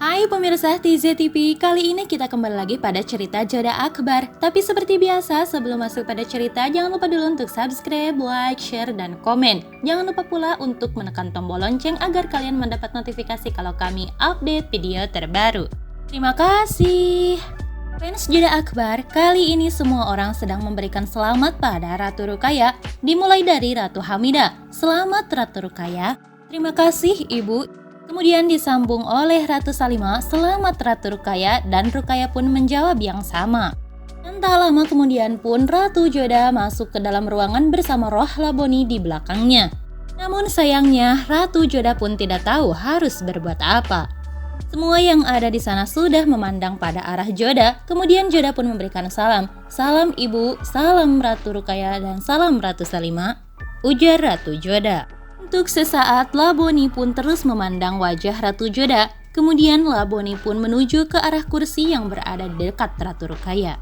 Hai pemirsa TZ TV, kali ini kita kembali lagi pada cerita Joda Akbar. Tapi seperti biasa, sebelum masuk pada cerita, jangan lupa dulu untuk subscribe, like, share, dan komen. Jangan lupa pula untuk menekan tombol lonceng agar kalian mendapat notifikasi kalau kami update video terbaru. Terima kasih. Fans Joda Akbar, kali ini semua orang sedang memberikan selamat pada Ratu Ruqayyah, dimulai dari Ratu Hamidah. Selamat Ratu Ruqayyah. Terima kasih Ibu. Kemudian disambung oleh Ratu Salimah, selamat Ratu Ruqayyah, dan Ruqayyah pun menjawab yang sama. Dan tak lama kemudian pun Ratu Joda masuk ke dalam ruangan bersama Roh Laboni di belakangnya. Namun sayangnya Ratu Joda pun tidak tahu harus berbuat apa. Semua yang ada di sana sudah memandang pada arah Joda, kemudian Joda pun memberikan salam. Salam Ibu, salam Ratu Ruqayyah, dan salam Ratu Salimah, ujar Ratu Joda. Untuk sesaat, Laboni pun terus memandang wajah Ratu Joda. Kemudian Laboni pun menuju ke arah kursi yang berada di dekat Ratu Ruqayyah.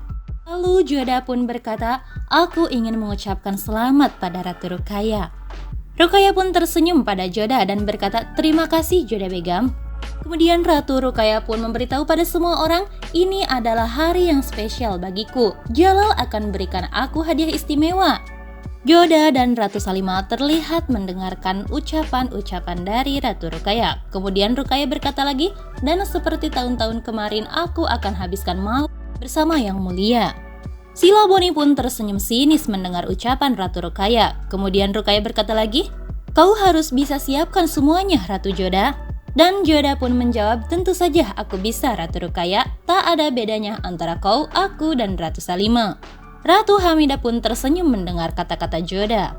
Lalu Joda pun berkata, aku ingin mengucapkan selamat pada Ratu Ruqayyah. Ruqayyah pun tersenyum pada Joda dan berkata, terima kasih Joda Begam. Kemudian Ratu Ruqayyah pun memberitahu pada semua orang, ini adalah hari yang spesial bagiku. Jalal akan berikan aku hadiah istimewa. Joda dan Ratu Salimah terlihat mendengarkan ucapan-ucapan dari Ratu Ruqayyah. Kemudian Ruqayyah berkata lagi, dan seperti tahun-tahun kemarin aku akan habiskan malam bersama Yang Mulia. Si Laboni pun tersenyum sinis mendengar ucapan Ratu Ruqayyah. Kemudian Ruqayyah berkata lagi, kau harus bisa siapkan semuanya Ratu Joda. Dan Joda pun menjawab, tentu saja aku bisa Ratu Ruqayyah, tak ada bedanya antara kau, aku, dan Ratu Salimah. Ratu Hamidah pun tersenyum mendengar kata-kata Joda.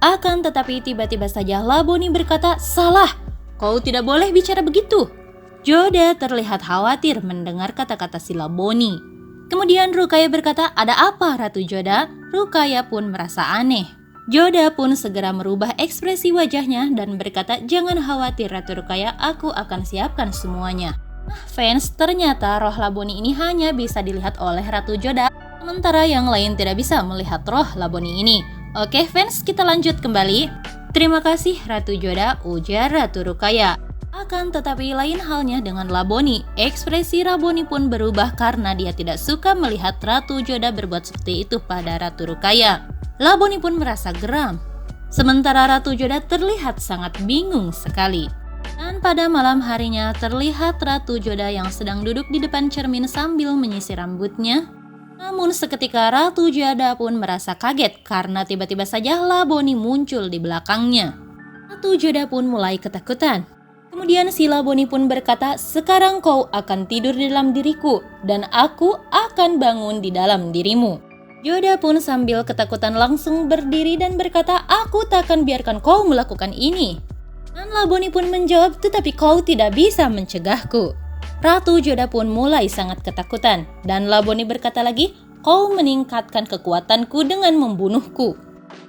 Akan tetapi tiba-tiba saja Laboni berkata, salah, kau tidak boleh bicara begitu. Joda terlihat khawatir mendengar kata-kata si Laboni. Kemudian Ruqayyah berkata, ada apa Ratu Joda? Ruqayyah pun merasa aneh. Joda pun segera merubah ekspresi wajahnya dan berkata, jangan khawatir Ratu Ruqayyah, aku akan siapkan semuanya. Fans, ternyata roh Laboni ini hanya bisa dilihat oleh Ratu Joda, sementara yang lain tidak bisa melihat roh Laboni ini. Oke fans, kita lanjut kembali. Terima kasih Ratu Joda, ujar Ratu Ruqayyah. Akan tetapi lain halnya dengan Laboni. Ekspresi Laboni pun berubah karena dia tidak suka melihat Ratu Joda berbuat seperti itu pada Ratu Ruqayyah. Laboni pun merasa geram. Sementara Ratu Joda terlihat sangat bingung sekali. Dan pada malam harinya terlihat Ratu Joda yang sedang duduk di depan cermin sambil menyisir rambutnya. Namun seketika Ratu Joda pun merasa kaget karena tiba-tiba saja Laboni muncul di belakangnya. Ratu Joda pun mulai ketakutan. Kemudian si Laboni pun berkata, sekarang kau akan tidur di dalam diriku dan aku akan bangun di dalam dirimu. Joda pun sambil ketakutan langsung berdiri dan berkata, aku tak akan biarkan kau melakukan ini. Dan Laboni pun menjawab, tetapi kau tidak bisa mencegahku. Ratu Joda pun mulai sangat ketakutan dan Laboni berkata lagi, kau meningkatkan kekuatanku dengan membunuhku.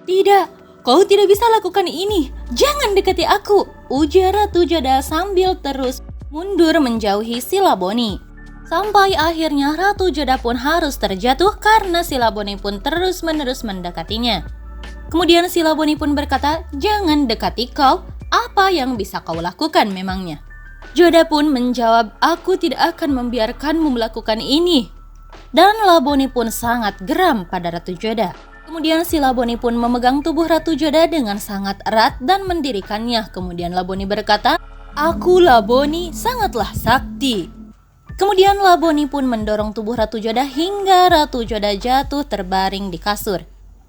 Tidak, kau tidak bisa lakukan ini, jangan dekati aku, ujar Ratu Joda sambil terus mundur menjauhi si Laboni. Sampai akhirnya Ratu Joda pun harus terjatuh karena si Laboni pun terus-menerus mendekatinya. Kemudian si Laboni pun berkata, jangan dekati kau, apa yang bisa kau lakukan memangnya? Joda pun menjawab, aku tidak akan membiarkanmu melakukan ini. Dan Laboni pun sangat geram pada Ratu Joda. Kemudian si Laboni pun memegang tubuh Ratu Joda dengan sangat erat dan mendirikannya. Kemudian Laboni berkata, aku Laboni sangatlah sakti. Kemudian Laboni pun mendorong tubuh Ratu Joda hingga Ratu Joda jatuh terbaring di kasur.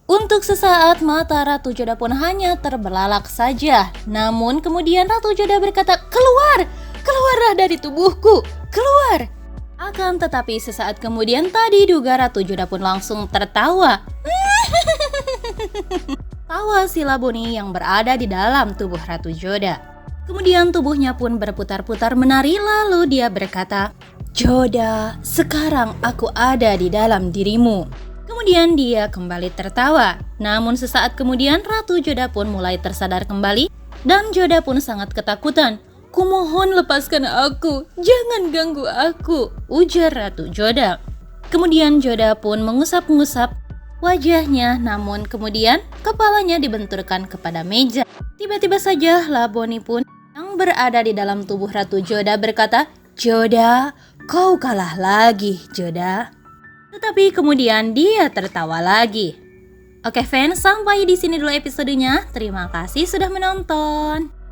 Untuk sesaat mata Ratu Joda pun hanya terbelalak saja. Namun kemudian Ratu Joda berkata, keluar! Keluarlah dari tubuhku, keluar! Akan tetapi sesaat kemudian tadi diduga Ratu Joda pun langsung tertawa. Tawa si Laboni yang berada di dalam tubuh Ratu Joda. Kemudian tubuhnya pun berputar-putar menari lalu dia berkata, Joda, sekarang aku ada di dalam dirimu. Kemudian dia kembali tertawa. Namun sesaat kemudian Ratu Joda pun mulai tersadar kembali dan Joda pun sangat ketakutan. Kumohon lepaskan aku, jangan ganggu aku, ujar Ratu Joda. Kemudian Joda pun mengusap-ngusap wajahnya, namun kemudian kepalanya dibenturkan kepada meja. Tiba-tiba saja Laboni pun yang berada di dalam tubuh Ratu Joda berkata, Joda, kau kalah lagi, Joda. Tetapi kemudian dia tertawa lagi. Oke fans, sampai di sini dulu episodenya. Terima kasih sudah menonton.